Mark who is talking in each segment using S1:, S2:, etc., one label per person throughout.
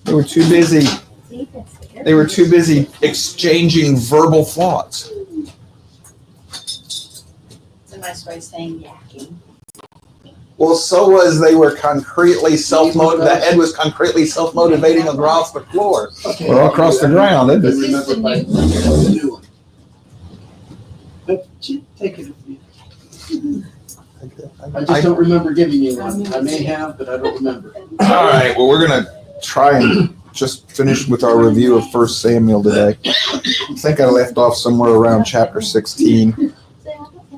S1: They were too busy. They were too busy exchanging verbal thoughts.
S2: It's a nice way of saying yakking.
S1: Well, so was they were concretely self-motivated. The head was concretely self-motivating across the floor or across the ground.
S3: I remember the new one. But take it with me. I just don't remember giving you one. I may have, but I don't remember.
S1: All right. Well, we're gonna try and just finish with our review of 1 Samuel today. I think I left off somewhere around chapter 16,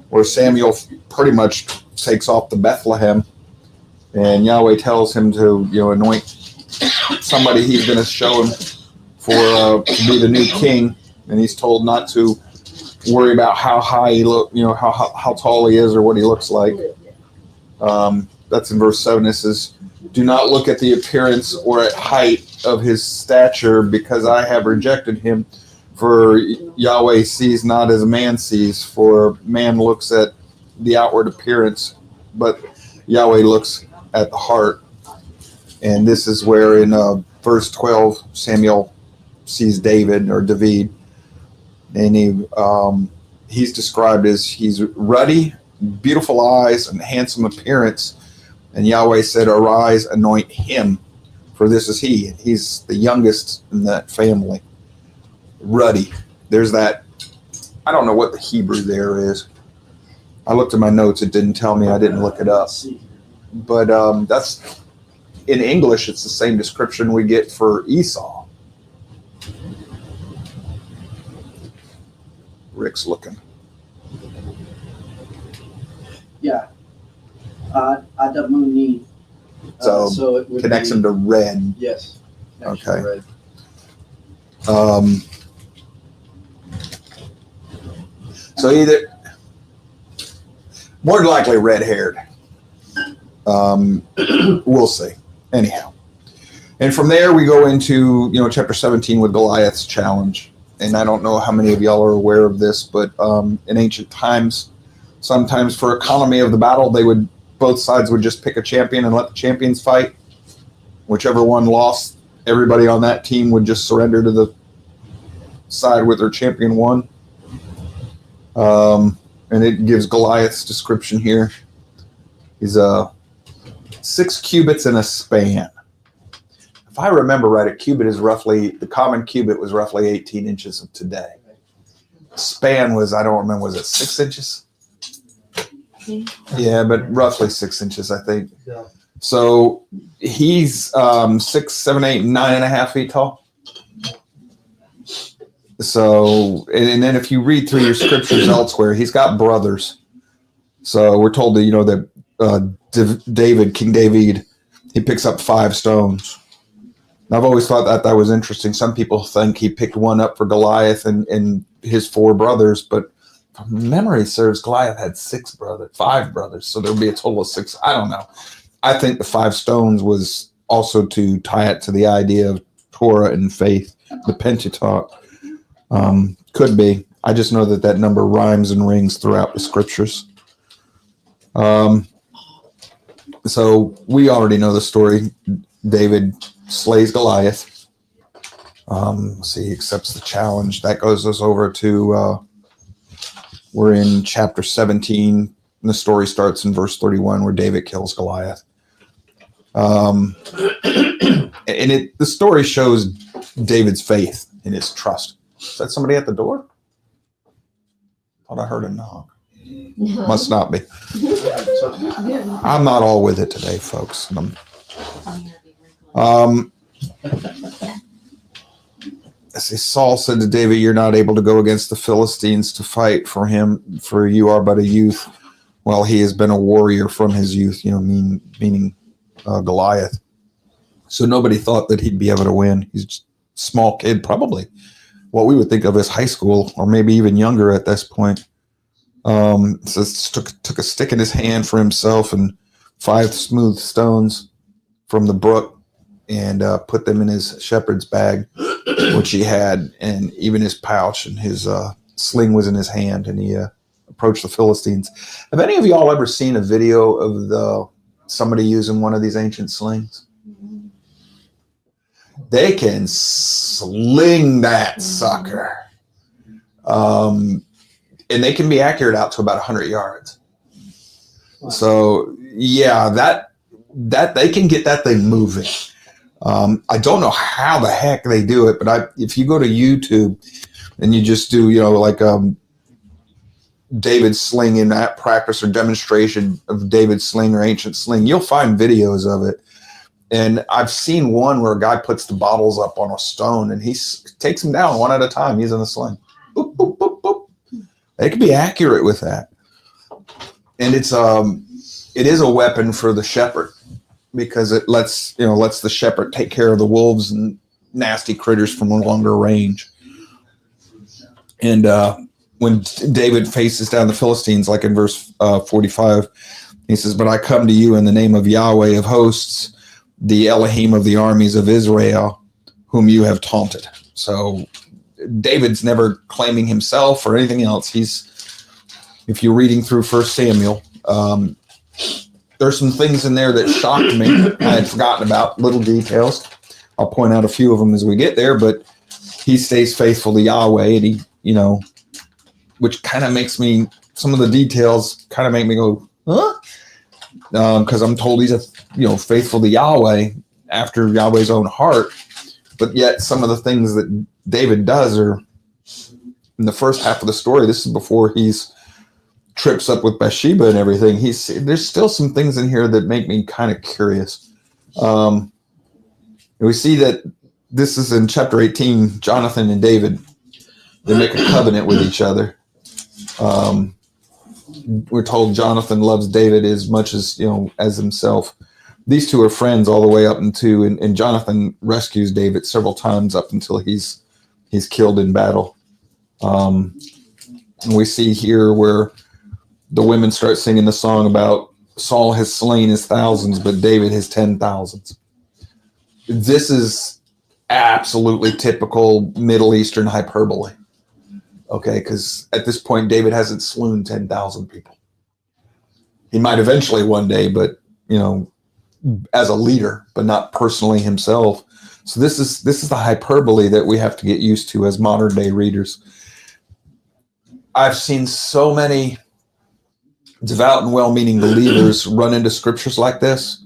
S1: where Samuel pretty much takes off to Bethlehem, and Yahweh tells him to, anoint somebody he's going to show him to be the new king, and he's told not to worry about how high he look, how tall he is or what he looks like. That's in verse 7. It says, "Do not look at the appearance or at height of his stature, because I have rejected him. For Yahweh sees not as man sees, for man looks at the outward appearance, but Yahweh looks at the heart." And this is where in verse 12, Samuel sees David, and he's described as he's ruddy, beautiful eyes, and handsome appearance. And Yahweh said, "Arise, anoint him, for this is he." He's the youngest in that family. Ruddy. There's that. I don't know what the Hebrew there is. I looked at my notes. It didn't tell me. I didn't look it up. But that's in English. It's the same description we get for Esau. Rick's looking.
S3: Yeah. Adamuni.
S1: So
S3: it would
S1: connects him to red.
S3: Yes.
S1: Okay.
S3: Red.
S1: So either more than likely red-haired. We'll see. Anyhow, and from there we go into chapter 17 with Goliath's challenge. And I don't know how many of y'all are aware of this, but in ancient times, sometimes for economy of the battle, both sides would just pick a champion and let the champions fight. Whichever one lost, everybody on that team would just surrender to the side where their champion won. And it gives Goliath's description here. He's 6 cubits in a span. If I remember right, the common cubit was roughly 18 inches of today. Span was, I don't remember, was it 6 inches? Yeah, but roughly 6 inches, I think. So he's 6, 7, 8, 9.5 feet tall. So, and then if you read through your scriptures elsewhere, he's got brothers. So we're told that, King David, he picks up 5 stones. And I've always thought that was interesting. Some people think he picked one up for Goliath and his 4 brothers, but if memory serves, Goliath had 5 brothers. So there'll be a total of 6. I don't know. I think the 5 stones was also to tie it to the idea of Torah and faith, the Pentateuch. Could be. I just know that number rhymes and rings throughout the scriptures. So we already know the story. David slays Goliath. He accepts the challenge. That goes us over to, we're in chapter 17. And the story starts in verse 31 where David kills Goliath. And the story shows David's faith and his trust. Is that somebody at the door? Thought I heard a knock. No. Must not be. I'm not all with it today, folks. Saul said to David, "You're not able to go against the Philistines to fight for him, for you are but a youth, while he has been a warrior from his youth," meaning Goliath. So nobody thought that he'd be able to win. He's just a small kid, probably what we would think of as high school, or maybe even younger at this point. Took a stick in his hand for himself and 5 smooth stones from the brook and put them in his shepherd's bag, which he had, and even his pouch, and his sling was in his hand, and he approached the Philistines. Have any of y'all ever seen a video of somebody using one of these ancient slings? they can sling that sucker. And they can be accurate out to about 100 yards.
S3: Wow.
S1: So yeah, that they can get that thing moving. I don't know how the heck they do it, but if you go to YouTube and you just do, like David sling in that practice or demonstration of David sling or ancient sling, you'll find videos of it. And I've seen one where a guy puts the bottles up on a stone and he takes them down one at a time using the sling. Boop, boop, boop, boop. They can be accurate with that. And it is a weapon for the shepherd because it lets the shepherd take care of the wolves and nasty critters from a longer range. And when David faces down the Philistines, like in verse 45, he says, "But I come to you in the name of Yahweh of hosts, the Elohim of the armies of Israel, whom you have taunted." So David's never claiming himself or anything else. If you're reading through 1 Samuel, there's some things in there that shocked me. I had forgotten about little details. I'll point out a few of them as we get there, but he stays faithful to Yahweh, and he, which kind of makes me, some of the details kind of make me go, huh? Because I'm told he's faithful to Yahweh after Yahweh's own heart, but yet some of the things that David does are in the first half of the story. This is before he's trips up with Bathsheba and everything. There's still some things in here that make me kind of curious. We see that this is in chapter 18. Jonathan and David, they make a covenant with each other. We're told Jonathan loves David as much as himself. These two are friends all the way up into, and Jonathan rescues David several times up until he's killed in battle. And we see here where the women start singing the song about Saul has slain his thousands, but David his 10,000s. This is absolutely typical Middle Eastern hyperbole. Okay, because at this point, David hasn't slain 10,000 people. He might eventually one day, but, as a leader, but not personally himself. So this is the hyperbole that we have to get used to as modern day readers. I've seen so many devout and well-meaning believers run into scriptures like this,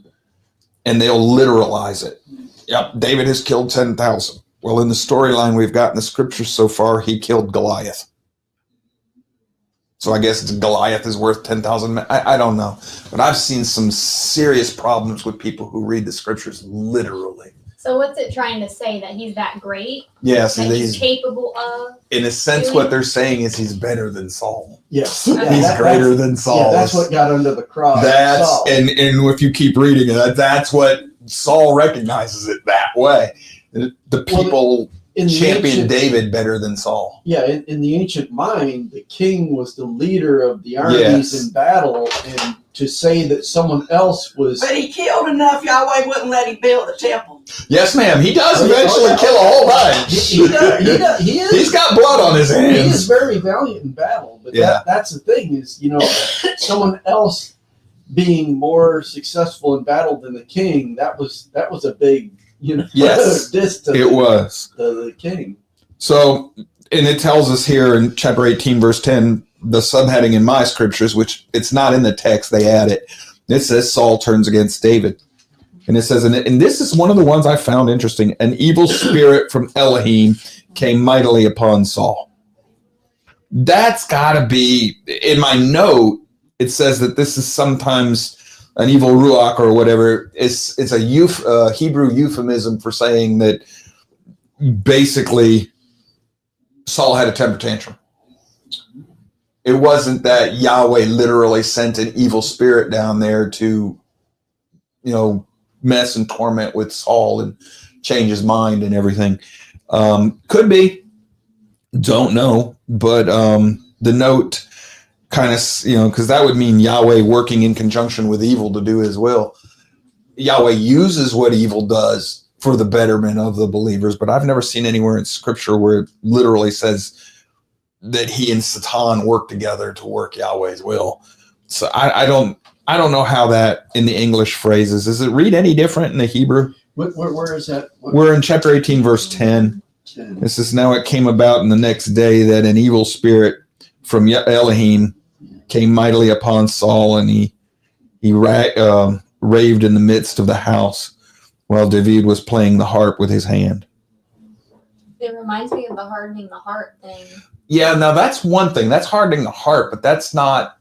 S1: and they'll literalize it. Yep, David has killed 10,000. Well, in the storyline we've got in the scriptures so far, he killed Goliath. So I guess Goliath is worth 10,000 men. I don't know. But I've seen some serious problems with people who read the scriptures literally.
S4: So what's it trying to say? That he's that great?
S1: Yes.
S4: That he's capable of?
S1: In a sense, what they're saying is he's better than Saul.
S3: Yes.
S4: Okay.
S1: He's greater than Saul.
S3: Yeah, that's what got under the cross.
S1: And if you keep reading it, that's what Saul recognizes it that way. The people champion David better than Saul.
S3: Yeah, in the ancient mind, the king was the leader of the armies in battle, and to say that someone else was...
S2: But he killed enough, Yahweh wouldn't let him build the temple.
S1: Yes, ma'am. He does eventually kill a whole bunch.
S3: He does. He is.
S1: He's got blood on his hands.
S3: He is very valiant in battle, but that's the thing is, someone else being more successful in battle than the king, that was a big...
S1: yes,
S3: it
S1: was
S3: the king.
S1: So, and it tells us here in chapter 18, verse 10, the subheading in my scriptures, which it's not in the text, they add it. It says Saul turns against David. And it says, and this is one of the ones I found interesting. An evil spirit from Elohim came mightily upon Saul. That's got to be, in my note, it says that this is sometimes an evil ruach or whatever. It's a Hebrew euphemism for saying that basically Saul had a temper tantrum. It wasn't that Yahweh literally sent an evil spirit down there to, mess and torment with Saul and change his mind and everything. Could be, don't know, but the note kind of, because that would mean Yahweh working in conjunction with evil to do his will. Yahweh uses what evil does for the betterment of the believers, but I've never seen anywhere in scripture where it literally says that he and Satan work together to work Yahweh's will. So I don't know how that in the English phrases. Does it read any different in the Hebrew?
S3: Where is that?
S1: We're in chapter 18, verse 10.
S3: 10.
S1: This is now it came about in the next day that an evil spirit from Elohim came mightily upon Saul, and he raved in the midst of the house while David was playing the harp with his hand.
S4: It reminds me of the hardening the heart thing.
S1: Yeah, now that's one thing. That's hardening the heart, but that's not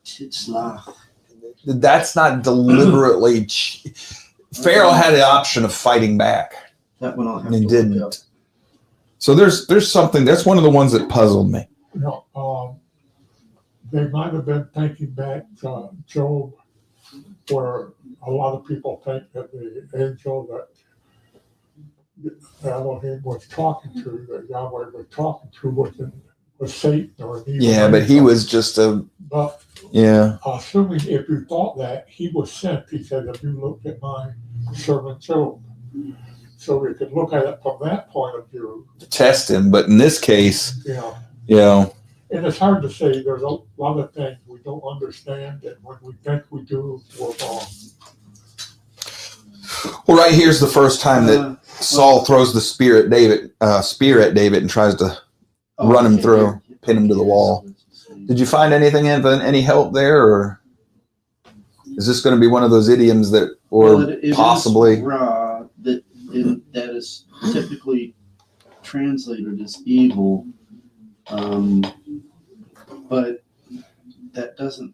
S1: deliberately. Pharaoh had the option of fighting back.
S3: That one I'll have
S1: And
S3: to look
S1: didn't.
S3: up.
S1: So there's something. That's one of the ones that puzzled me.
S5: They might have been thinking back to Job, where a lot of people think that the angel that Elohim was talking to, that Yahweh was talking to, was Satan or an evil
S1: Yeah, but he
S5: angel.
S1: was just a
S5: But
S1: yeah.
S5: assuming if you thought that, he was sent. He said, if you looked at my servant Job. So we could look at it from that point of view.
S1: Test him, but in this case,
S5: You know,
S1: you know,
S5: and it's hard to say. There's a lot of things we don't understand, and when we think we do, we're wrong.
S1: well, right here's the first time that Saul throws the spear at David, and tries to run him through, pin him to the wall. Did you find anything, any help there, or is this going to be one of those idioms that, or
S3: Well, it
S1: possibly?
S3: is ra, that is typically translated as evil, but that doesn't.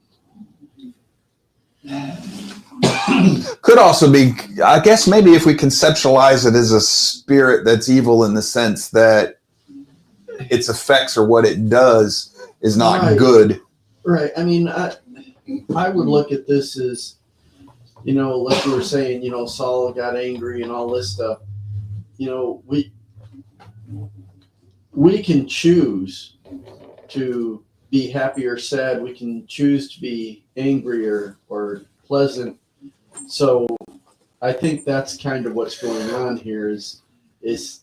S1: Could also be, I guess, maybe if we conceptualize it as a spirit that's evil in the sense that its effects or what it does is not
S3: Right.
S1: good.
S3: Right. I mean, I would look at this as, like we were saying, Saul got angry and all this stuff. We can choose to be happy or sad. We can choose to be angry or pleasant. So I think that's kind of what's going on here is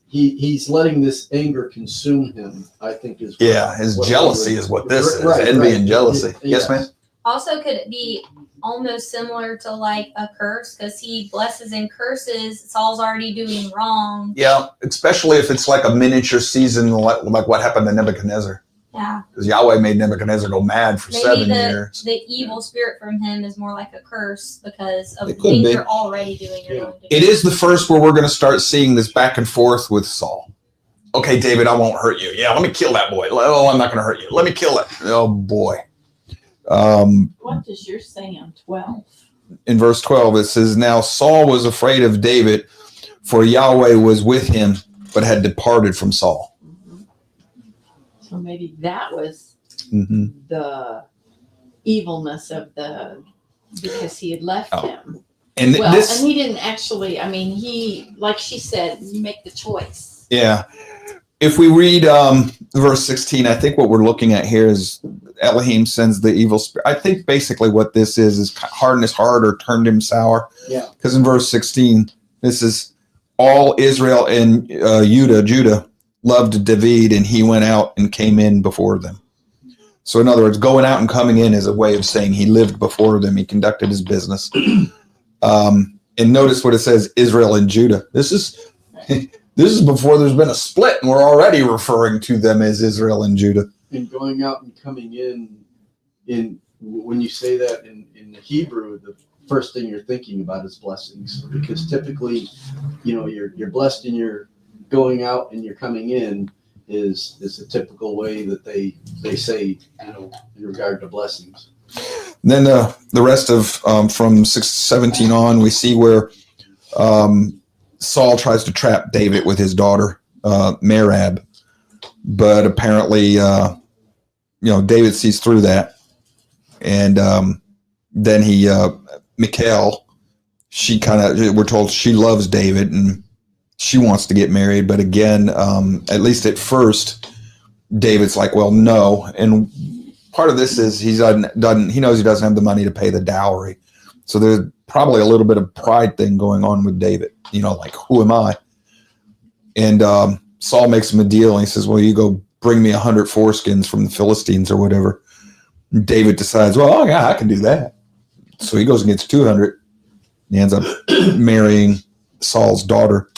S3: he's letting this anger consume him, I think is
S1: His
S3: what
S1: jealousy is what this is.
S3: Right,
S1: Envy
S3: right.
S1: and jealousy.
S3: Yes.
S1: Yes, ma'am?
S4: Also, could it be almost similar to like a curse? Because he blesses and curses. Saul's already doing wrong.
S1: Yeah, especially if it's like a miniature season, like what happened to Nebuchadnezzar.
S4: Yeah.
S1: Because Yahweh made Nebuchadnezzar go mad for
S4: Maybe
S1: 7
S4: the
S1: years.
S4: evil spirit from him is more like a curse because of
S1: It could
S4: things
S1: be.
S4: you're already doing. You're going to do.
S1: It is the first where we're going to start seeing this back and forth with Saul. Okay, David, I won't hurt you. Yeah, let me kill that boy. Oh, I'm not going to hurt you. Let me kill it. Oh, boy.
S2: What does yours say on 12?
S1: In verse 12, it says, Now Saul was afraid of David, for Yahweh was with him, but had departed from Saul.
S6: So maybe that was
S1: Mm-hmm.
S6: the evilness of because he had left him.
S1: And
S6: Well,
S1: this,
S6: and he didn't actually, he, like she said, you make the choice.
S1: yeah. If we read verse 16, I think what we're looking at here is Elohim sends the evil spirit. I think basically what this is hardened his heart or turned him sour.
S3: Yeah.
S1: Because in verse 16, this is all Israel and Judah loved David, and he went out and came in before them. So in other words, going out and coming in is a way of saying he lived before them. He conducted his business. And notice what it says, Israel and Judah. This is before there's been a split, and we're already referring to them as Israel and Judah.
S3: And going out and coming in when you say that in the Hebrew, the first thing you're thinking about is blessings, because typically, you're blessed and you're going out and you're coming in is a typical way that they say, in regard to blessings.
S1: Then the rest of from 17 on, we see where Saul tries to trap David with his daughter Merab, but apparently, David sees through that, and then Michal, we're told she loves David and she wants to get married, but again, at least at first, David's like, well, no, and part of this is he knows he doesn't have the money to pay the dowry, so there's probably a little bit of pride thing going on with David, like, who am I? And Saul makes him a deal, and he says, well, you go bring me 100 foreskins from the Philistines or whatever. And David decides, well, yeah, I can do that. So he goes and gets 200. And he ends up marrying Saul's daughter.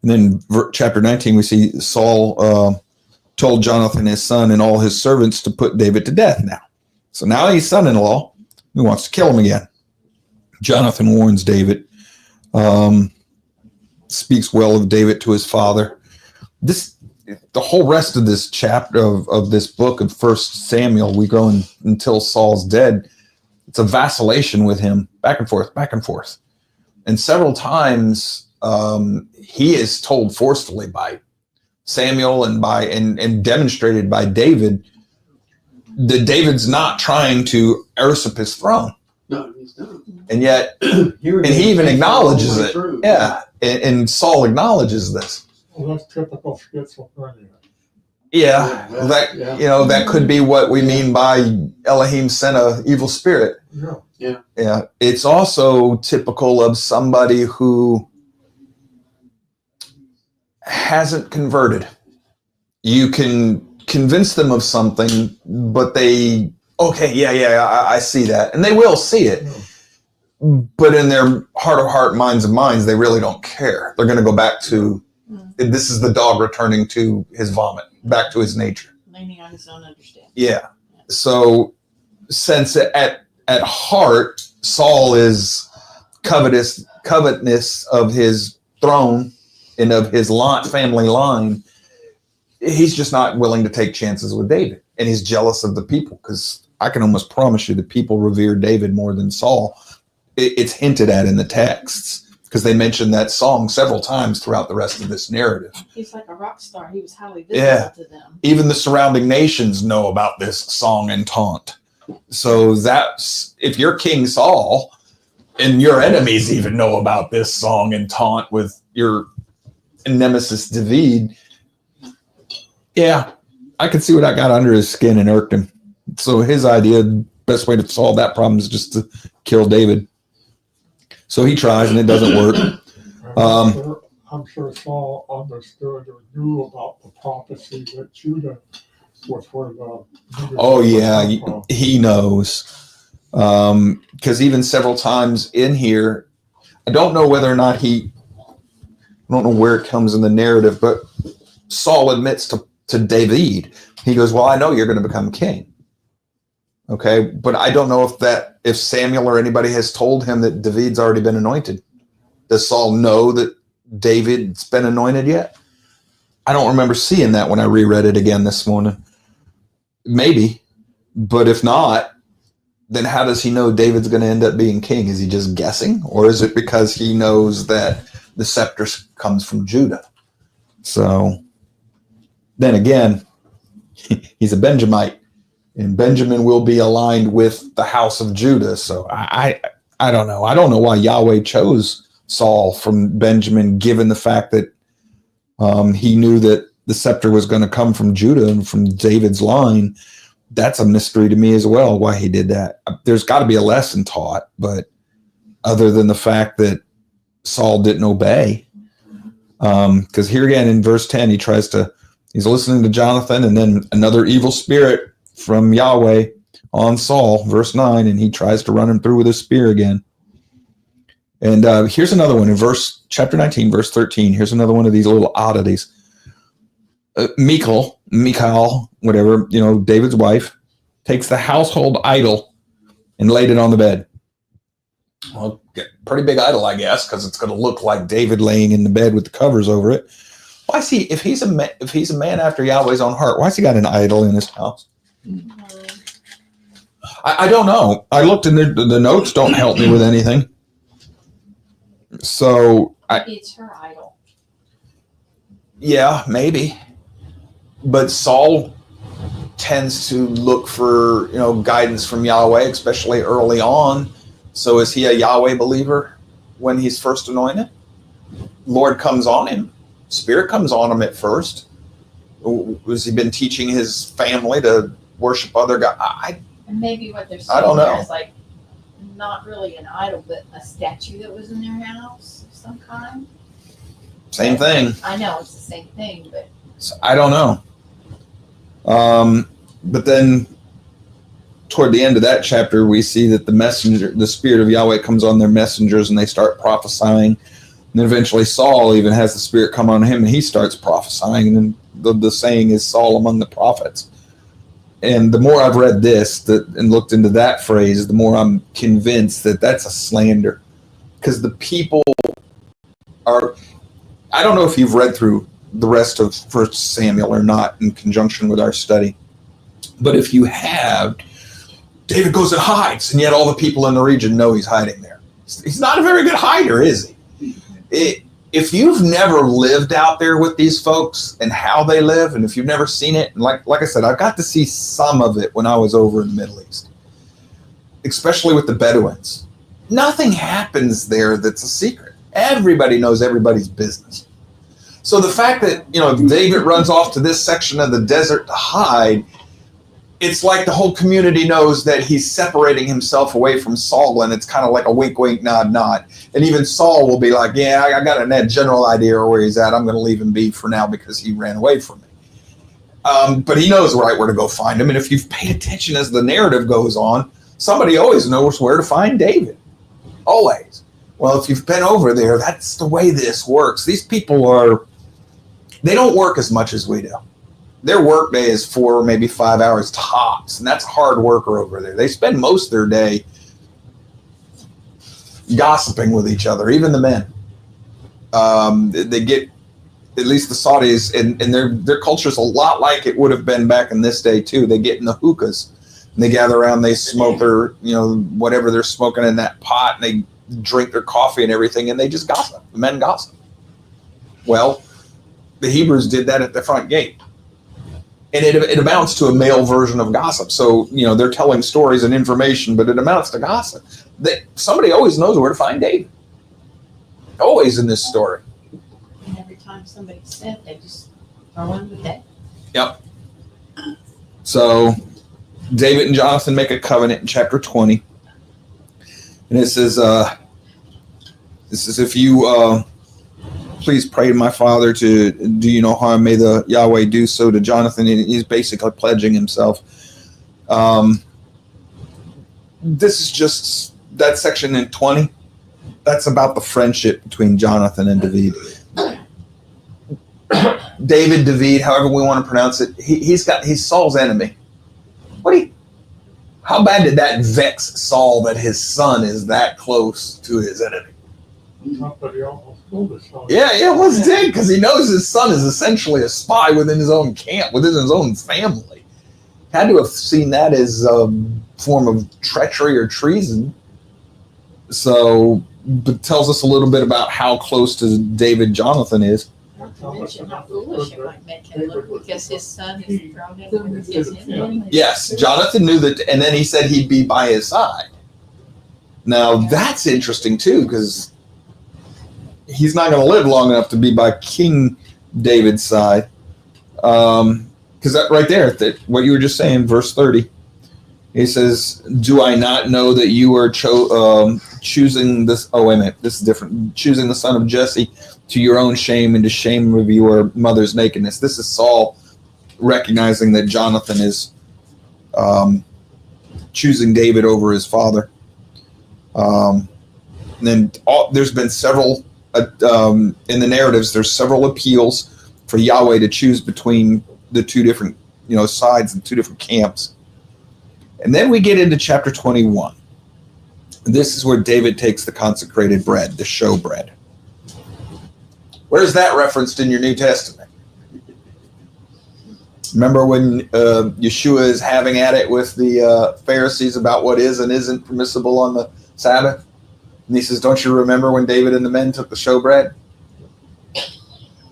S1: And then chapter 19, we see Saul told Jonathan, his son, and all his servants to put David to death now. So now he's son-in-law. He wants to kill him again. Jonathan warns David, speaks well of David to his father. The whole rest of this chapter of this book of 1 Samuel, we go until Saul's dead. It's a vacillation with him, back and forth, back and forth. And several times he is told forcefully by Samuel and demonstrated by David that David's not trying to usurp his throne.
S3: No, he's not.
S1: And yet, and he even acknowledges it. Yeah, and Saul acknowledges this.
S5: Well, that's typical schizophrenia.
S1: Yeah, that could be what we mean by Elohim sent a evil spirit. Yeah. It's also typical of somebody who hasn't converted. You can convince them of something, but I see that, and they will see it. But in their heart of heart, minds of minds, they really don't care. They're going to go back to, this is the dog returning to his vomit, back to his nature.
S6: Leaning on his own understanding.
S1: Yeah. So since at heart, Saul is covetousness of his throne and of his family line, he's just not willing to take chances with David. And he's jealous of the people, because I can almost promise you that people revere David more than Saul. It's hinted at in the texts, because they mention that song several times throughout the rest of this narrative.
S6: He's like a rock star. He was highly visible to them.
S1: Even the surrounding nations know about this song and taunt. So that's, if you're King Saul and your enemies even know about this song and taunt with your nemesis David, yeah, I could see what I got under his skin and irked him. So his idea, best way to solve that problem is just to kill David. So he tries and it doesn't work.
S5: I'm sure Saul understood or knew about the prophecy that Judah was where the...
S1: Oh yeah, he knows. Because even several times in here, I don't know whether or not I don't know where it comes in the narrative, but Saul admits to David, he goes, well, I know you're going to become king. Okay, but I don't know if Samuel or anybody has told him that David's already been anointed. Does Saul know that David's been anointed yet? I don't remember seeing that when I reread it again this morning. Maybe, but if not, then how does he know David's going to end up being king? Is he just guessing, or is it because he knows that the scepter comes from Judah? So then again, he's a Benjamite. And Benjamin will be aligned with the house of Judah. So I don't know. I don't know why Yahweh chose Saul from Benjamin, given the fact that he knew that the scepter was going to come from Judah and from David's line. That's a mystery to me as well, why he did that. There's got to be a lesson taught, but other than the fact that Saul didn't obey. Because here again in verse 10, he's listening to Jonathan, and then another evil spirit from Yahweh on Saul, verse 9, and he tries to run him through with a spear again. And here's another one in chapter 19, verse 13. Here's another one of these little oddities. Michal, whatever, David's wife, takes the household idol and laid it on the bed. Well, pretty big idol, I guess, because it's going to look like David laying in the bed with the covers over it. Why is he, if he's a man after Yahweh's own heart, why has he got an idol in his house? I don't know. I looked in the notes don't help me with anything. So
S6: Maybe it's her idol.
S1: Yeah, maybe. But Saul tends to look for, guidance from Yahweh, especially early on. So is he a Yahweh believer when he's first anointed? Lord comes on him. Spirit comes on him at first. Has he been teaching his family to worship other gods?
S6: And maybe what they're
S1: I don't
S6: saying
S1: know.
S6: there is like not really an idol, but a statue that was in their house of some kind.
S1: Same thing.
S6: I know it's the same thing, but
S1: So I don't know. But then toward the end of that chapter, we see that the Spirit of Yahweh comes on their messengers and they start prophesying. And eventually Saul even has the Spirit come on him and he starts prophesying. And then the saying is Saul among the prophets. And the more I've read this and looked into that phrase, the more I'm convinced that that's a slander. Because the people are, I don't know if you've read through the rest of 1 Samuel or not in conjunction with our study. But if you have, David goes and hides, and yet all the people in the region know he's hiding there. He's not a very good hider, is he? If you've never lived out there with these folks and how they live, and if you've never seen it, and like I said, I got to see some of it when I was over in the Middle East, especially with the Bedouins. Nothing happens there that's a secret. Everybody knows everybody's business. So the fact that, David runs off to this section of the desert to hide, it's like the whole community knows that he's separating himself away from Saul, and it's kind of like a wink, wink, nod, nod. And even Saul will be like, yeah, I got a general idea where he's at. I'm going to leave him be for now because he ran away from me. But he knows right where to go find him. And if you've paid attention as the narrative goes on, somebody always knows where to find David. Always. Well, if you've been over there, that's the way this works. These people they don't work as much as we do. Their work day is 4, maybe 5 hours tops, and that's hard worker over there. They spend most of their day gossiping with each other, even the men. They get, at least the Saudis, and their culture is a lot like it would have been back in this day too. They get in the hookahs, and they gather around, they smoke their, whatever they're smoking in that pot, and they drink their coffee and everything, and they just gossip. The men gossip. Well, the Hebrews did that at the front gate. And it amounts to a male version of gossip. So, they're telling stories and information, but it amounts to gossip. Somebody always knows where to find David. Always in this story.
S6: And every time somebody's sick, they just throw in the day.
S1: Yep. So, David and Jonathan make a covenant in chapter 20. And it says, if you... please pray to my father to do you no harm. May the Yahweh do so to Jonathan. He's basically pledging himself. This is just that section in 20. That's about the friendship between Jonathan and David. David, however we want to pronounce it, he's Saul's enemy. How bad did that vex Saul that his son is that close to his enemy?
S5: Somebody almost killed his son.
S1: Yeah, it was dead because he knows his son is essentially a spy within his own camp, within his own family. Had to have seen that as a form of treachery or treason. So, but tells us a little bit about how close to David Jonathan is.
S6: Not to mention how foolish it might make him look because his son is thrown in with his enemy.
S1: Yes, Jonathan knew that, and then he said he'd be by his side. Now, that's interesting too, because he's not going to live long enough to be by King David's side. Because that right there, what you were just saying, verse 30, he says, do I not know that you are choosing this? Oh, wait a minute. This is different. Choosing the son of Jesse to your own shame and to shame of your mother's nakedness. This is Saul recognizing that Jonathan is choosing David over his father. And then there's been several in the narratives, there's several appeals for Yahweh to choose between the two different, sides and two different camps. And then we get into chapter 21. This is where David takes the consecrated bread, the showbread. Where's that referenced in your New Testament? Remember when Yeshua is having at it with the Pharisees about what is and isn't permissible on the Sabbath? And he says, don't you remember when David and the men took the showbread?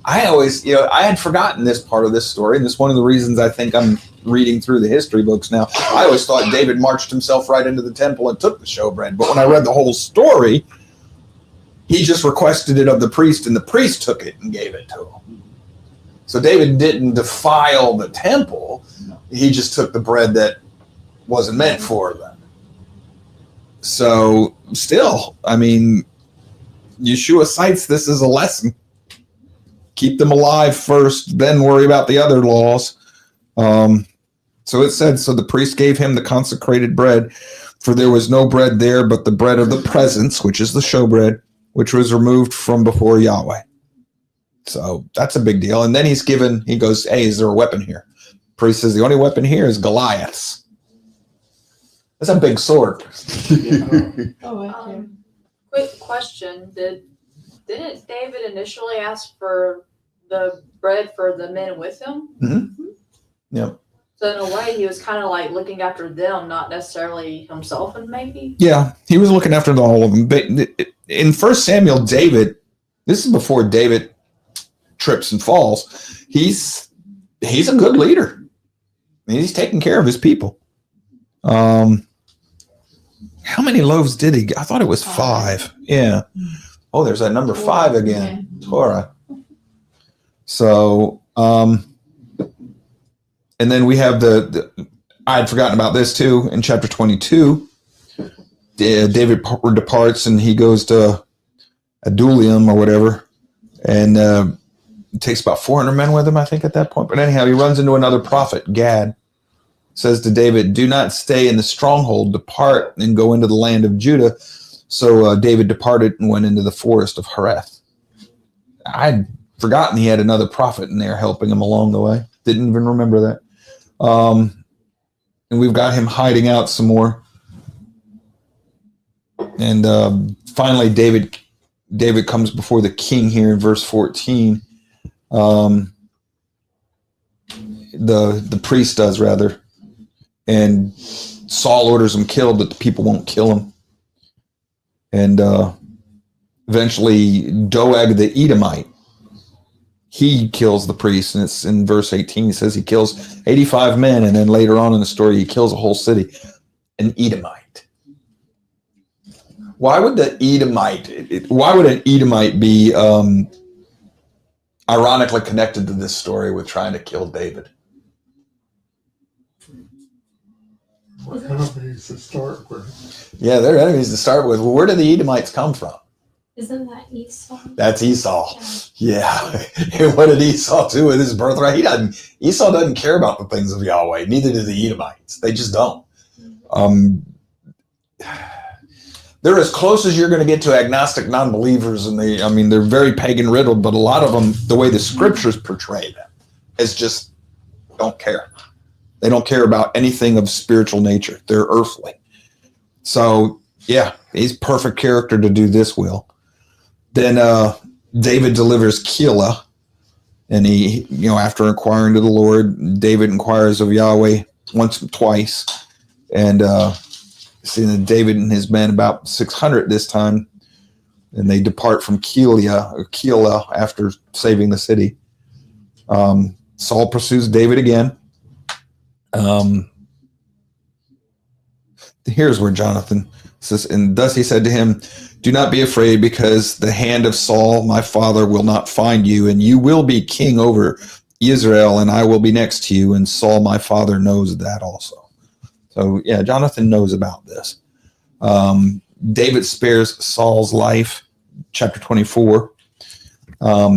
S1: I always, I had forgotten this part of this story, and this is one of the reasons I think I'm reading through the history books now. I always thought David marched himself right into the temple and took the showbread. But when I read the whole story, he just requested it of the priest, and the priest took it and gave it to him. So David didn't defile the temple. He just took the bread that wasn't meant for them. So still, Yeshua cites this as a lesson. Keep them alive first, then worry about the other laws. So it said, so the priest gave him the consecrated bread, for there was no bread there but the bread of the presence, which is the showbread, which was removed from before Yahweh. So that's a big deal. And then he goes, hey, is there a weapon here? Priest says, the only weapon here is Goliath's. That's a big sword.
S6: Oh, okay.
S2: Quick question. Didn't David initially ask for the bread for the men with him?
S1: Mm-hmm. Yep.
S2: So in a way, he was kind of like looking after them, not necessarily himself, and maybe.
S1: Yeah, he was looking after all of them. But in 1 Samuel, David, this is before David trips and falls. He's a good leader. He's taking care of his people. How many loaves did he get? I thought it was 5. Yeah. Oh, there's that number 5 again. Torah. So, and then we have I had forgotten about this too. In chapter 22, David departs and he goes to Adullam or whatever, and takes about 400 men with him, I think, at that point. But anyhow, he runs into another prophet, Gad. Says to David, do not stay in the stronghold, depart and go into the land of Judah. So David departed and went into the forest of Hereth. I'd forgotten he had another prophet in there helping him along the way. Didn't even remember that. And we've got him hiding out some more. And finally, David comes before the king here in verse 14. The priest does, rather. And Saul orders him killed, but the people won't kill him. And eventually, Doeg the Edomite, he kills the priest. And it's in verse 18, he says he kills 85 men. And then later on in the story, he kills a whole city. An Edomite. Why would an Edomite be ironically connected to this story with trying to kill David?
S5: What enemies to start with?
S1: Yeah, they're enemies to start with. Well, where did the Edomites come from?
S4: Isn't that Esau?
S1: That's Esau. Yeah. And what did Esau do with his birthright? Esau doesn't care about the things of Yahweh. Neither do the Edomites. They just don't. They're as close as you're going to get to agnostic non-believers, and they're very pagan riddled, but a lot of them, the way the scriptures portray them, is just don't care. They don't care about anything of spiritual nature. They're earthly. So, yeah, he's perfect character to do this will. Then David delivers Keilah, and he, after inquiring to the Lord, David inquires of Yahweh twice, and seeing David and his men about 600 this time, and they depart from Keilah after saving the city. Saul pursues David again. Here's where Jonathan says, and thus he said to him, do not be afraid, because the hand of Saul my father will not find you, and you will be king over Israel, and I will be next to you. And Saul my father knows that also. So yeah, Jonathan knows about this. David spares Saul's life, chapter 24.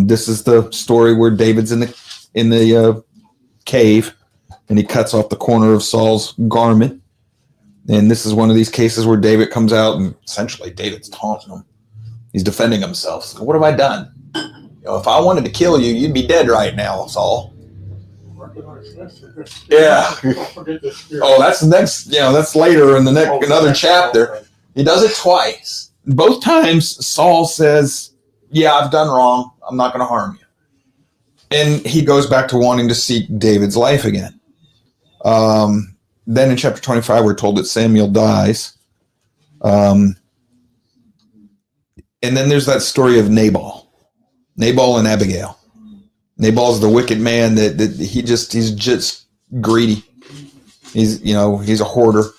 S1: This is the story where David's in the cave, and he cuts off the corner of Saul's garment. And this is one of these cases where David comes out, and essentially David's taunting him. He's defending himself. So, what have I done? If I wanted to kill you, you'd be dead right now, Saul. Yeah. Oh, that's the next. That's later in another chapter. He does it twice. Both times, Saul says, "Yeah, I've done wrong. I'm not going to harm you." And he goes back to wanting to seek David's life again. Then in chapter 25, we're told that Samuel dies. And then there's that story of Nabal and Abigail. Nabal's the wicked man that he's just greedy. He's a hoarder.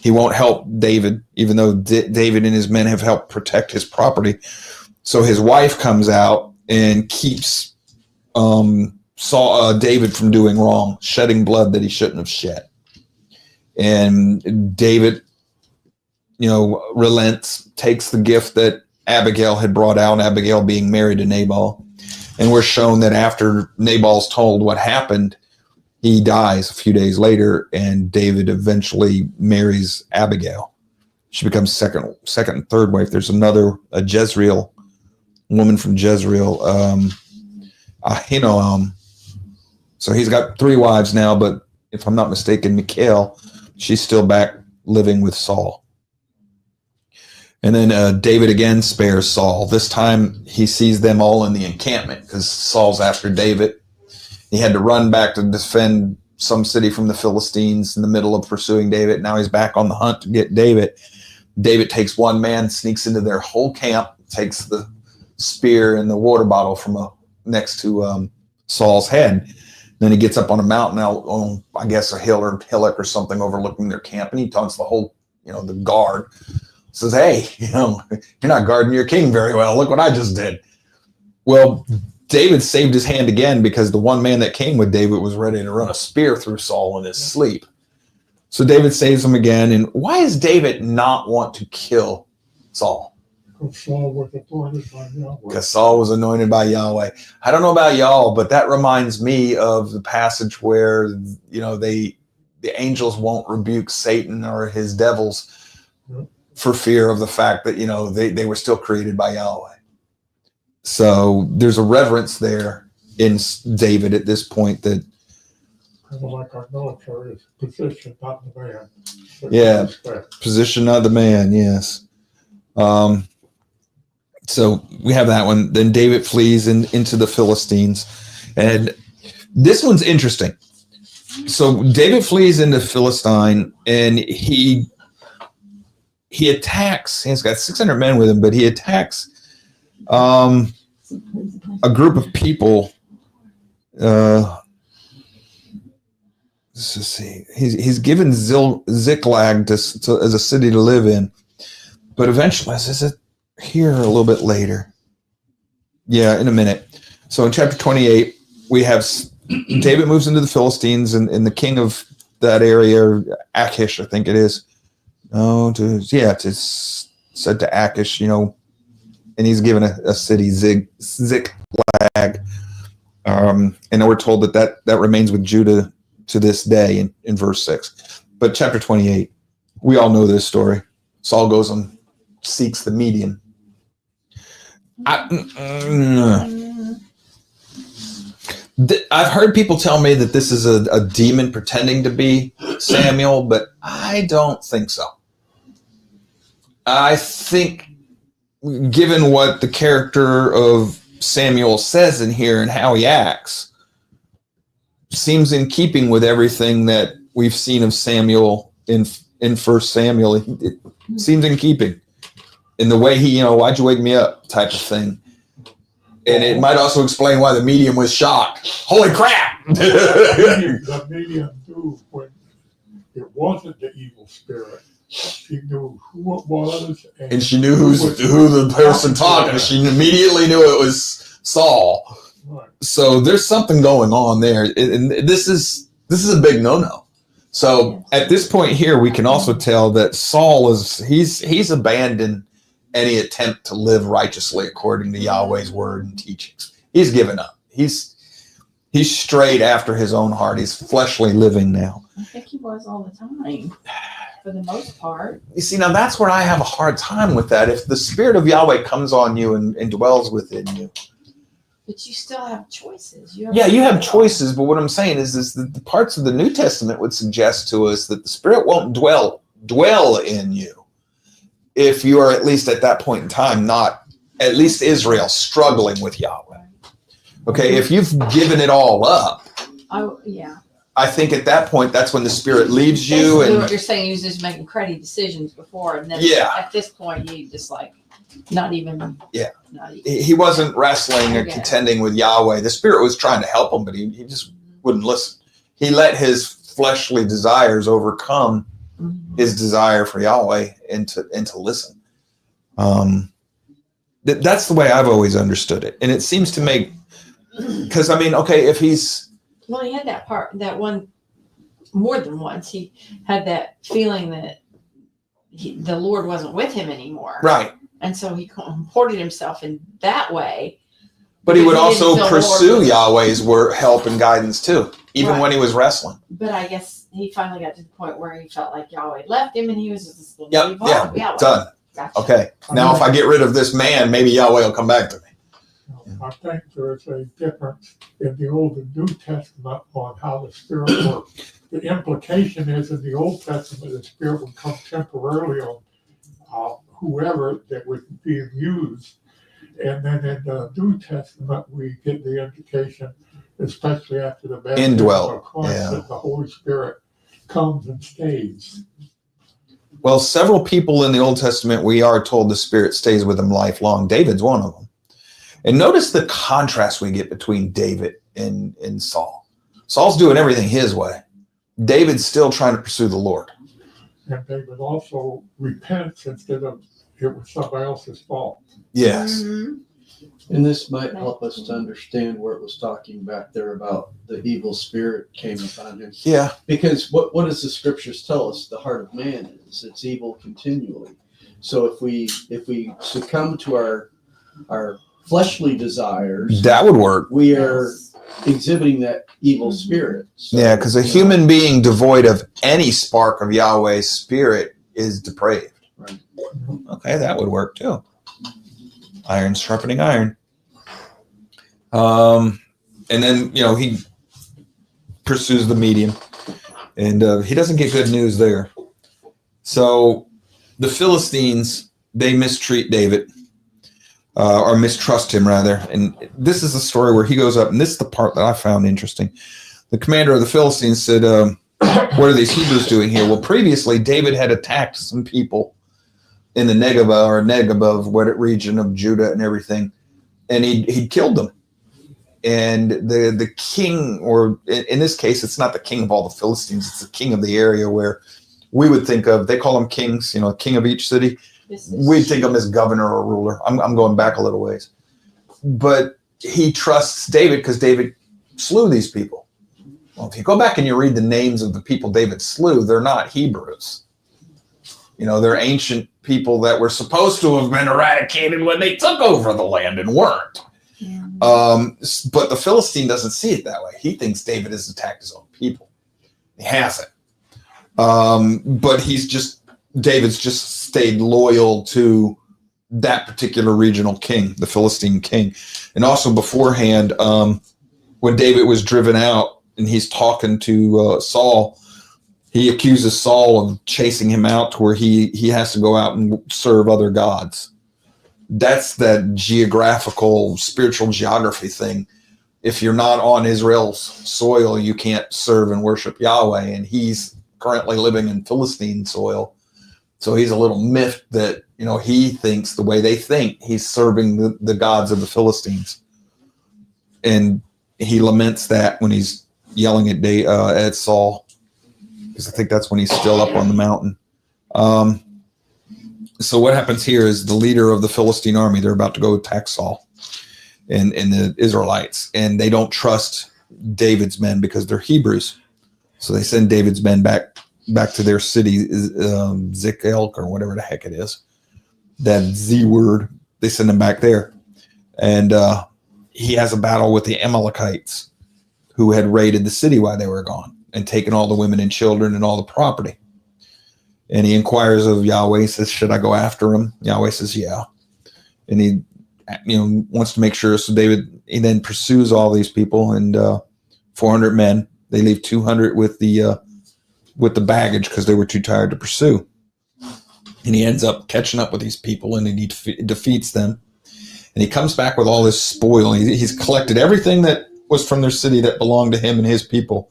S1: He won't help David, even though David and his men have helped protect his property. So his wife comes out and keeps David from doing wrong, shedding blood that he shouldn't have shed. And David, relents, takes the gift that Abigail had brought out, Abigail being married to Nabal. And we're shown that after Nabal's told what happened, he dies a few days later, and David eventually marries Abigail. She becomes second and third wife. There's another, a Jezreel woman from Jezreel, Ahinoam. So he's got 3 wives now, but if I'm not mistaken, Michal, she's still back living with Saul. And then David again spares Saul. This time he sees them all in the encampment because Saul's after David. He had to run back to defend some city from the Philistines in the middle of pursuing David. Now he's back on the hunt to get David. David takes one man, sneaks into their whole camp, takes the spear and the water bottle from next to Saul's head. Then he gets up on a mountain out on, I guess, a hill or hillock or something overlooking their camp, and he taunts the whole, the guard. Says, "Hey, you're not guarding your king very well. Look what I just did." Well, David saved his hand again because the one man that came with David was ready to run a spear through Saul in his sleep. So David saves him again. And why does David not want to kill Saul?
S5: Because Saul was anointed by Yahweh.
S1: Because Saul was anointed by Yahweh. I don't know about y'all, but that reminds me of the passage where, the angels won't rebuke Satan or his devils for fear of the fact that, they were still created by Yahweh. So there's a reverence there in David at this point that.
S5: Kind of like our military is position, not the man.
S1: Yeah,
S5: Respect.
S1: position, not the man, yes. So we have that one. Then David flees into the Philistines. And this one's interesting. So David flees into Philistine, and he attacks. He's got 600 men with him, but he attacks a group of people. Let's see. He's given Ziklag as a city to live in, but eventually, is it here a little bit later? Yeah, in a minute. So in chapter 28, we have David moves into the Philistines, and the king of that area, Achish, I think it is. It's said to Achish, and he's given a city, Ziklag. And we're told that remains with Judah to this day in verse 6. But chapter 28, we all know this story. Saul goes and seeks the median. I've heard people tell me that this is a demon pretending to be Samuel, but I don't think so. I think, given what the character of Samuel says in here and how he acts, seems in keeping with everything that we've seen of Samuel in 1 Samuel. It seems in keeping in the way he, why'd you wake me up type of thing. And it might also explain why the medium was shocked. Holy crap!
S5: The medium knew when it wasn't the evil spirit. She knew who it was.
S1: And she knew who the person talking. She immediately knew it was Saul.
S5: Right.
S1: So there's something going on there, and this is a big no-no. So at this point here, we can also tell that Saul he's abandoned any attempt to live righteously according to Yahweh's word and teachings. He's given up. He's strayed after his own heart. He's fleshly living now.
S6: I think he was all the time, for the most part.
S1: You see, now that's where I have a hard time with that. If the Spirit of Yahweh comes on you and dwells within you.
S6: But you still have choices. You
S1: have choices, but what I'm saying is that the parts of the New Testament would suggest to us that the Spirit won't dwell in you if you are, at least at that point in time, not, at least Israel, struggling with Yahweh. Okay, if you've given it all up, I think at that point, that's when the Spirit leaves you.
S6: Basically
S1: And
S6: what you're saying, you was just making cruddy decisions before, and then at this point, you just not even.
S1: He wasn't wrestling or
S6: Okay.
S1: contending with Yahweh. The Spirit was trying to help him, but he just wouldn't listen. He let his fleshly desires overcome his desire for Yahweh and to listen. That's the way I've always understood it. And it seems to make, because if he's.
S6: Well, he had that one, more than once, he had that feeling that the Lord wasn't with him anymore.
S1: Right.
S6: And so he comported himself in that way.
S1: But he would
S6: Because he
S1: also
S6: didn't feel the
S1: pursue
S6: Lord was-
S1: Yahweh's help and guidance too, even
S6: Right.
S1: when he was wrestling.
S6: But I guess he finally got to the point where he felt like Yahweh left him, and he was just
S1: Yep,
S6: leave
S1: yeah,
S6: off Yahweh.
S1: Done.
S6: Gotcha.
S1: Okay. Now, if I get rid of this man, maybe Yahweh will come back to me.
S5: I think there's a difference in the Old and New Testament on how the Spirit works. The implication is in the Old Testament, the Spirit would come temporarily on whoever that was being used. And then in the New Testament, we get the indication, especially after the baptism
S1: Indwelt,
S5: of Christ,
S1: yeah.
S5: that the Holy Spirit comes and stays.
S1: Well, several people in the Old Testament, we are told the Spirit stays with them lifelong. David's one of them. And notice the contrast we get between David and Saul. Saul's doing everything his way. David's still trying to pursue the Lord.
S5: And David also repents instead of it was somebody else's fault.
S1: Yes.
S6: Mhm.
S3: And this might help us to understand where it was talking back there about the evil spirit came upon him.
S1: Yeah.
S3: Because what does the scriptures tell us? The heart of man is it's evil continually. So if we succumb to our fleshly desires,
S1: That would work.
S3: we are exhibiting that evil spirit. So,
S1: Yeah, because a human being devoid of any spark of Yahweh's Spirit is depraved.
S3: Right.
S1: Okay, that would work too. Iron sharpening iron. And then, he pursues the medium, and he doesn't get good news there. So the Philistines, they mistreat David, or mistrust him rather. And this is the story where he goes up, and this is the part that I found interesting. The commander of the Philistines said, what are these Hebrews doing here? Well, previously David had attacked some people in the Negeb, what region of Judah and everything, and he'd killed them. And the king, or in this case, it's not the king of all the Philistines, it's the king of the area where we would think of, they call them kings, king of each city. We'd think of him as governor or ruler. I'm going back a little ways. But he trusts David because David slew these people. Well, if you go back and you read the names of the people David slew, they're not Hebrews. They're ancient people that were supposed to have been eradicated when they took over the land and weren't.
S6: Yeah.
S1: But the Philistine doesn't see it that way. He thinks David has attacked his own people. He hasn't. But David's just stayed loyal to that particular regional king, the Philistine king. And also beforehand, when David was driven out and he's talking to Saul, he accuses Saul of chasing him out to where he has to go out and serve other gods. That's that geographical, spiritual geography thing. If you're not on Israel's soil, you can't serve and worship Yahweh. And he's currently living in Philistine soil. So he's a little miffed that, he thinks the way they think, he's serving the gods of the Philistines. And he laments that when he's yelling at Saul, because I think that's when he's still up on the mountain. So what happens here is the leader of the Philistine army, they're about to go attack Saul and the Israelites, and they don't trust David's men because they're Hebrews. So they send David's men back to their city, Ziklag or whatever the heck it is. That Z word, they send him back there. And he has a battle with the Amalekites who had raided the city while they were gone and taken all the women and children and all the property. And he inquires of Yahweh, says, should I go after him? Yahweh says, yeah. And he wants to make sure. So he then pursues all these people, and 400 men. They leave 200 with the baggage because they were too tired to pursue. And he ends up catching up with these people, and he defeats them. And he comes back with all this spoil. He's collected everything that was from their city that belonged to him and his people.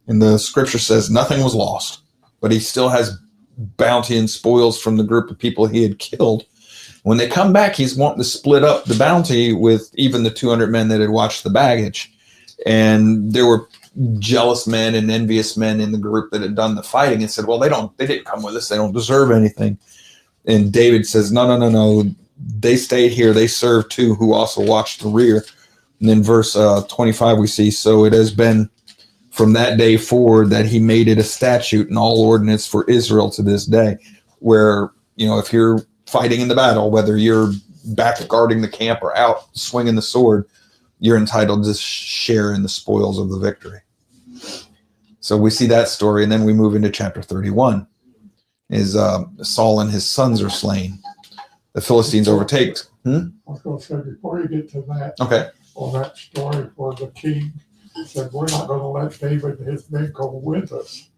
S1: And the scripture says nothing was lost, but he still has bounty and spoils from the group of people he had killed. When they come back, he's wanting to split up the bounty with even the 200 men that had watched the baggage. And there were jealous men and envious men in the group that had done the fighting and said, well, they didn't come with us. They don't deserve anything. And David says, no. They stayed here. They served too, who also watched the rear. And then verse 25, we see, so it has been from that day forward that he made it a statute and all ordinance for Israel to this day, where, if you're fighting in the battle, whether you're back guarding the camp or out swinging the sword, you're entitled to share in the spoils of the victory. So we see that story, and then we move into chapter 31. Is Saul and his sons are slain. The Philistines overtake.
S5: I was going to say, before you get to that,
S1: Okay.
S5: on that story where the king said, we're not going to let David and his men go with us.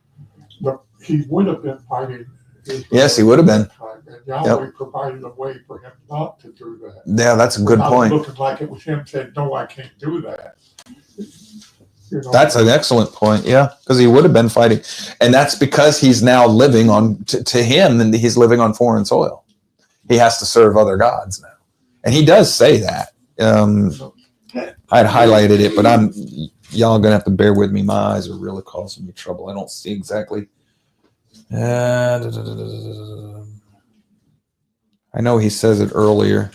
S5: But he would have been fighting.
S1: Yes, he would have been.
S5: And Yahweh provided a way for him not to do that.
S1: Yeah, that's a good point.
S5: Looking like it was him saying, no, I can't do that. You know?
S1: That's an excellent point. Yeah, because he would have been fighting. And that's because he's now living on, to him, and he's living on foreign soil. He has to serve other gods now. And he does say that. I'd highlighted it, but y'all gonna have to bear with me. My eyes are really causing me trouble. I don't see exactly. I know he says it earlier.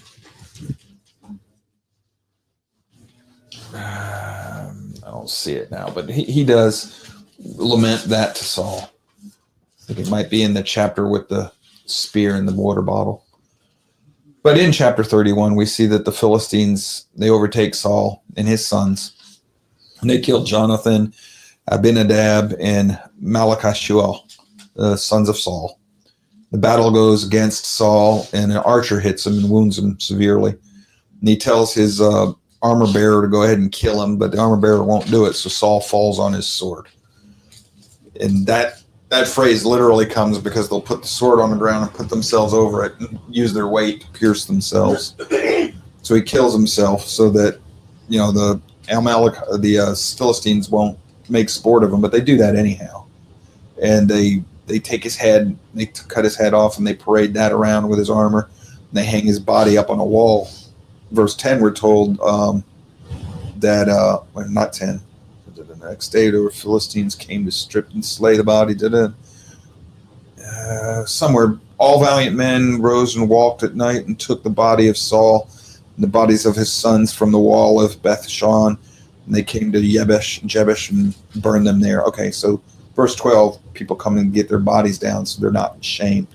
S1: I don't see it now, but he does lament that to Saul. I think it might be in the chapter with the spear and the water bottle. But in chapter 31, we see that the Philistines, they overtake Saul and his sons. And they killed Jonathan, Abinadab, and Malchishua, the sons of Saul. The battle goes against Saul, and an archer hits him and wounds him severely. And he tells his armor bearer to go ahead and kill him, but the armor bearer won't do it, so Saul falls on his sword. And that phrase literally comes because they'll put the sword on the ground and put themselves over it and use their weight to pierce themselves. So he kills himself so that, the Philistines won't make sport of him, but they do that anyhow. And they take his head, they cut his head off, and they parade that around with his armor, and they hang his body up on a wall. Verse 10, we're told not 10. The next day, the Philistines came to strip and slay the body. Somewhere, all valiant men rose and walked at night and took the body of Saul and the bodies of his sons from the wall of Beth-shan. And they came to Jabesh and burned them there. Okay, so verse 12, people come and get their bodies down so they're not ashamed.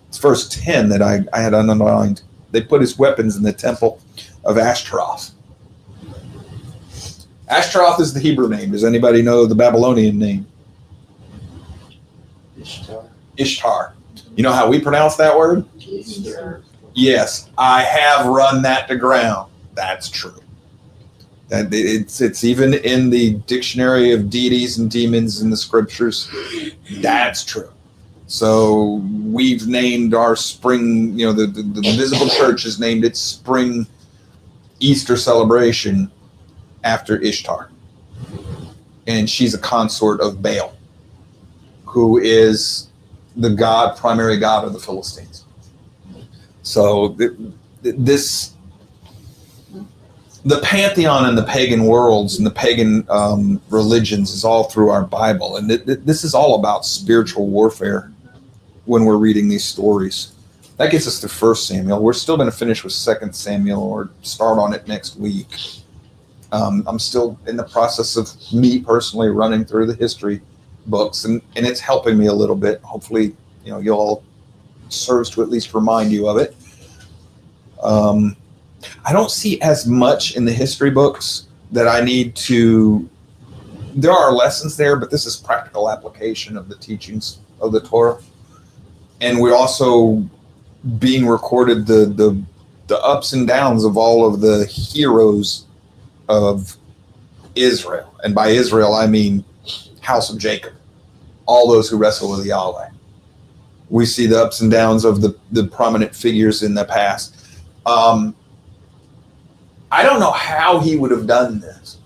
S1: It's verse 10 that I had underlined. They put his weapons in the temple of Ashtaroth. Ashtaroth is the Hebrew name. Does anybody know the Babylonian name? Ishtar. You know how we pronounce that word? Yes, I have run that to ground. That's true. It's even in the dictionary of deities and demons in the scriptures. That's true. So we've named our spring, the visible church has named its spring Easter celebration after Ishtar. And she's a consort of Baal, who is the primary god of the Philistines. So the pantheon in the pagan worlds and the pagan religions is all through our Bible. And this is all about spiritual warfare when we're reading these stories. That gets us to 1 Samuel. We're still going to finish with 2 Samuel or start on it next week. I'm still in the process of me personally running through the history books, and it's helping me a little bit. Hopefully, you'll serves to at least remind you of it. I don't see as much in the history books that I need to. There are lessons there, but this is practical application of the teachings of the Torah, and we're also being recorded the ups and downs of all of the heroes of Israel. And by Israel, I mean house of Jacob, all those who wrestle with Yahweh. We see the ups and downs of the prominent figures in the past. I don't know how he would have done this,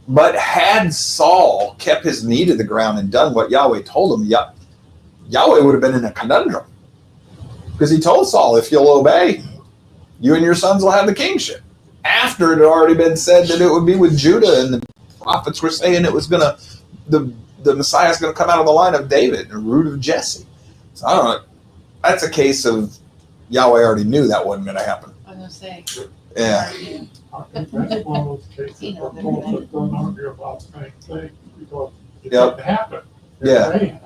S1: but had Saul kept his knee to the ground and done what Yahweh told him, Yahweh would have been in a conundrum. Because he told Saul, if you'll obey, you and your sons will have the kingship. After it had already been said that it would be with Judah, and the prophets were saying it was the Messiah is going to come out of the line of David, the root of Jesse. So I don't know. That's a case of Yahweh already knew that wasn't going to happen.
S6: I was going to say.
S1: Yeah.
S5: I think that's one of those cases where folks don't argue about the same thing because it didn't happen.
S1: Yeah.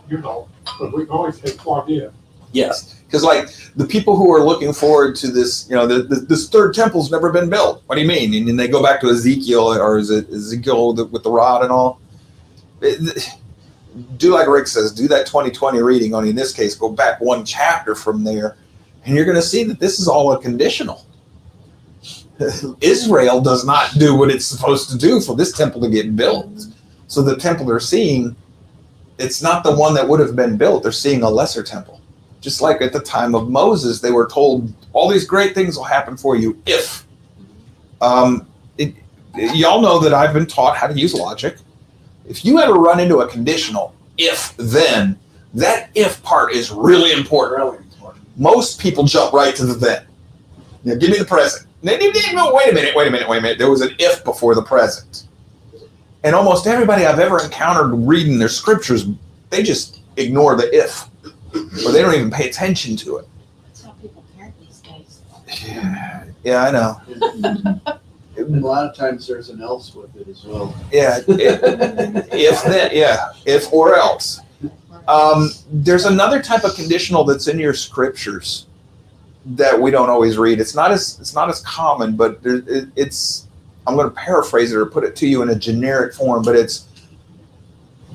S5: But we can always say plug in.
S1: Yes, because like the people who are looking forward to this, this third temple's never been built. What do you mean? And then they go back to Ezekiel, or is it Ezekiel with the rod and all? Do like Rick says, do that 2020 reading. Only in this case, go back one chapter from there, and you're going to see that this is all a conditional. Israel does not do what it's supposed to do for this temple to get built. So the temple they're seeing, it's not the one that would have been built. They're seeing a lesser temple. Just like at the time of Moses, they were told all these great things will happen for you if. Y'all know that I've been taught how to use logic. If you ever run into a conditional if then, that if part is really important. Most people jump right to the then. Give me the present. No, wait a minute. There was an if before the present. And almost everybody I've ever encountered reading their scriptures, they just ignore the if. Or they don't even pay attention to it.
S6: That's how people parent these days.
S1: Yeah, I know.
S3: And a lot of times there's an else with it as well.
S1: Yeah, if then, if or else. There's another type of conditional that's in your scriptures that we don't always read. It's not as common, but it's. I'm going to paraphrase it or put it to you in a generic form, but it's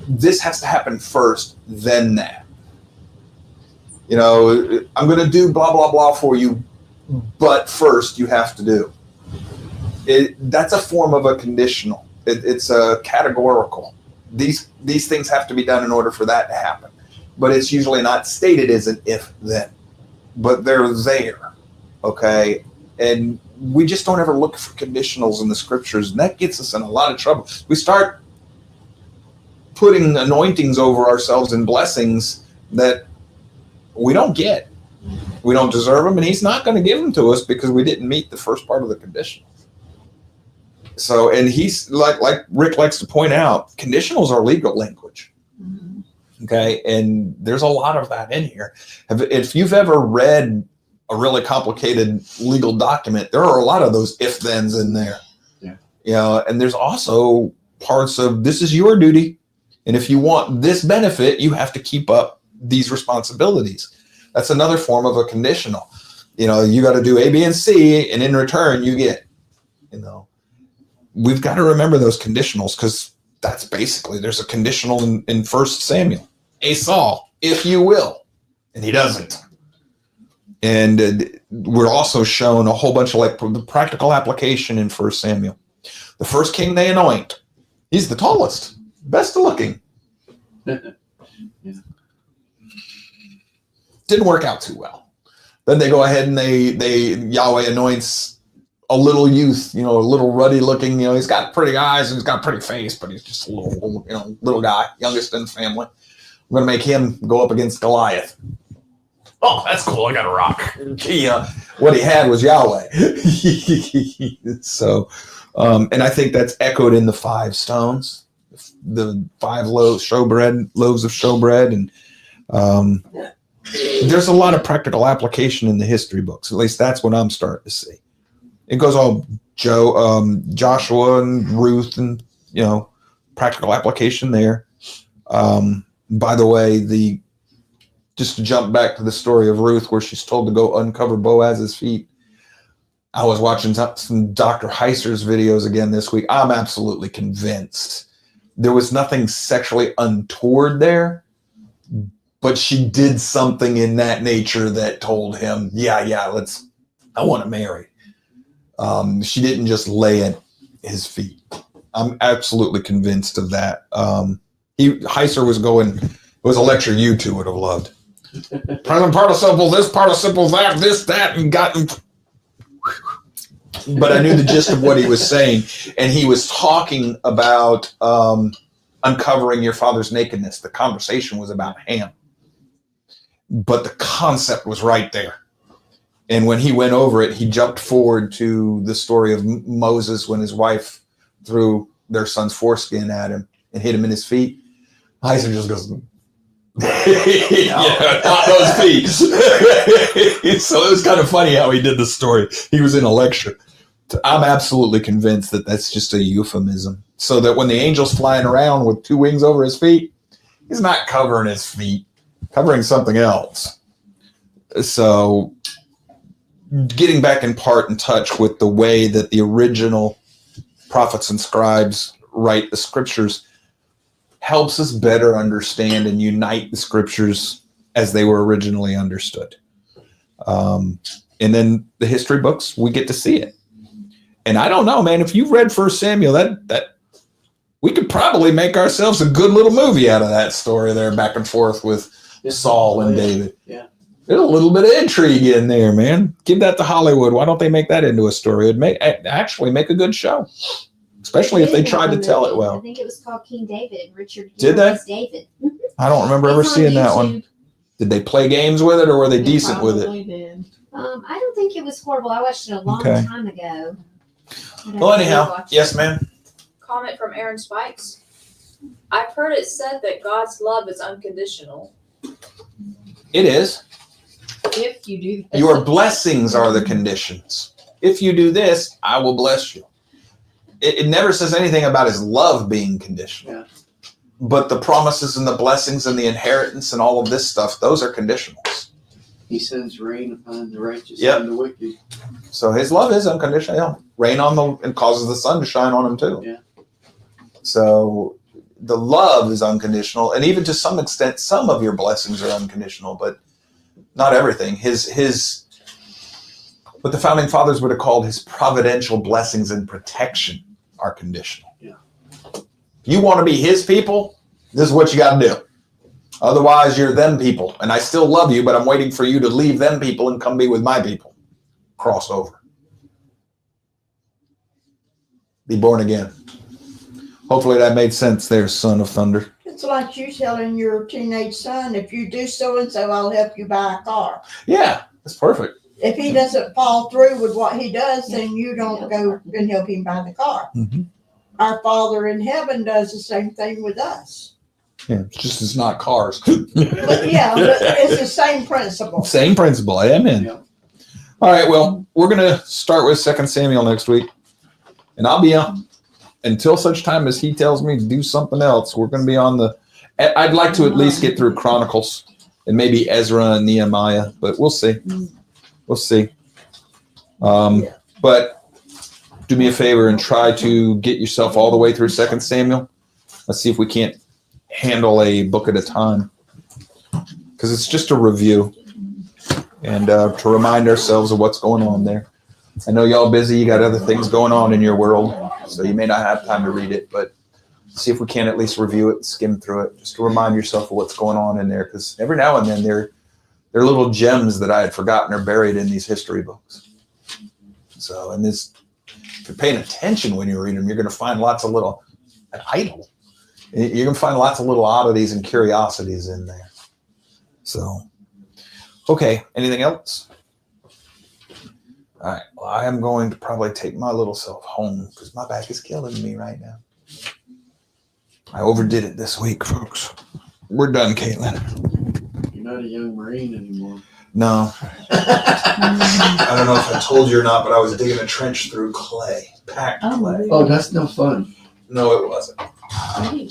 S1: this has to happen first, then that. I'm going to do blah, blah, blah for you, but first you have to do. That's a form of a conditional. It's a categorical. These things have to be done in order for that to happen. But it's usually not stated as an if-then. But they're there, okay? And we just don't ever look for conditionals in the scriptures, and that gets us in a lot of trouble. We start putting anointings over ourselves and blessings that we don't get. We don't deserve them, and he's not going to give them to us because we didn't meet the first part of the conditional. So, and he's like Rick likes to point out, conditionals are legal language. Okay, and there's a lot of that in here. If you've ever read a really complicated legal document, there are a lot of those if-thens in there. Yeah. And there's also parts of this is your duty, and if you want this benefit, you have to keep up these responsibilities. That's another form of a conditional. You got to do A, B, and C, and in return you get. We've got to remember those conditionals because that's basically there's a conditional in 1 Samuel. A Saul, if you will, and he doesn't. And we're also shown a whole bunch of the practical application in 1 Samuel. The first king they anoint, he's the tallest, best looking. Didn't work out too well. Then they go ahead and they Yahweh anoints a little youth, a little ruddy looking, he's got pretty eyes and he's got a pretty face, but he's just a little guy, youngest in the family. I'm going to make him go up against Goliath. Oh, that's cool. I got a rock. What he had was Yahweh. So, and I think that's echoed in the 5 stones, the 5 loaves of showbread. And there's a lot of practical application in the history books. At least that's what I'm starting to see. It goes all Joshua and Ruth and, practical application there. By the way, just to jump back to the story of Ruth where she's told to go uncover Boaz's feet. I was watching some Dr. Heiser's videos again this week. I'm absolutely convinced there was nothing sexually untoward there, but she did something in that nature that told him, I want to marry. She didn't just lay at his feet. I'm absolutely convinced of that. Heiser was going, it was a lecture you two would have loved. Present participle this, participle that, this, that, and gotten. But I knew the gist of what he was saying. And he was talking about uncovering your father's nakedness. The conversation was about Ham. But the concept was right there. And when he went over it, he jumped forward to the story of Moses when his wife threw their son's foreskin at him and hit him in his feet. Heiser just goes, not those feet. So it was kind of funny how he did the story. He was in a lecture. I'm absolutely convinced that that's just a euphemism. So that when the angel's flying around with 2 wings over his feet, he's not covering his feet, covering something else. So getting back in part in touch with the way that the original prophets and scribes write the scriptures helps us better understand and unite the scriptures as they were originally understood. And then the history books, we get to see it. And I don't know, man, if you've read 1 Samuel, that we could probably make ourselves a good little movie out of that story there, back and forth with Saul and David.
S3: Yeah.
S1: There's a little bit of intrigue in there, man. Give that to Hollywood. Why don't they make that into a story? It'd actually make a good show, especially if they tried to tell it
S7: I
S1: well.
S7: think it was called King David, and Richard
S1: Did they?
S7: was David.
S1: I don't remember ever
S6: It's on
S1: seeing that one.
S6: YouTube.
S1: Did they play games with it, or were they
S6: They
S1: decent with it?
S6: probably did.
S7: I don't think it was horrible. I watched it a long
S1: Okay.
S7: time ago. But I
S1: Well,
S7: didn't
S1: anyhow,
S7: watch
S1: yes,
S7: it.
S1: ma'am.
S2: Comment from Aaron Spikes. I've heard it said that God's love is unconditional.
S1: It is.
S6: If you do that.
S1: Your blessings are the conditions. If you do this, I will bless you. It never says anything about his love being conditional.
S3: Yeah.
S1: But the promises and the blessings and the inheritance and all of this stuff, those are conditionals.
S3: He sends rain upon the righteous
S1: Yep.
S3: and the wicked.
S1: So his love is unconditional. He'll rain on them and causes the sun to shine on them too.
S3: Yeah.
S1: So the love is unconditional, and even to some extent, some of your blessings are unconditional, but not everything. His what the founding fathers would have called his providential blessings and protection are conditional.
S3: Yeah.
S1: You want to be his people, this is what you got to do. Otherwise, you're them people, and I still love you, but I'm waiting for you to leave them people and come be with my people. Cross over. Be born again. Hopefully that made sense there, son of thunder.
S8: It's like you telling your teenage son, if you do so and so, I'll help you buy a car.
S1: Yeah, that's perfect.
S8: If he doesn't follow through with what he does, then you don't go and help him buy the car.
S1: Mm-hmm.
S8: Our Father in heaven does the same thing with us.
S1: Yeah, it's not cars.
S8: But yeah, but it's the same principle.
S1: Same principle. Amen.
S3: Yeah.
S1: All right, well, we're going to start with 2 Samuel next week. And I'll be on, until such time as he tells me to do something else, we're going to be on the, I'd like to at least get through Chronicles and maybe Ezra and Nehemiah, but we'll see. We'll see. But do me a favor and try to get yourself all the way through 2 Samuel. Let's see if we can't handle a book at a time, because it's just a review and to remind ourselves of what's going on there. I know y'all busy, you got other things going on in your world, so you may not have time to read it, but see if we can at least review it, skim through it, just to remind yourself of what's going on in there, because every now and then there are little gems that I had forgotten are buried in these history books. So, and this, if you're paying attention when you read them, you're going to find lots of little, an idol. You're going to find lots of little oddities and curiosities in there. So, okay, anything else? All right, well, I am going to probably take my little self home because my back is killing me right now. I overdid it this week, folks. We're done, Caitlin.
S3: You're not a young Marine anymore.
S1: No. I don't know if I told you or not, but I was digging a trench through clay, packed clay.
S3: Oh, that's no fun.
S1: No, it wasn't.
S6: I didn't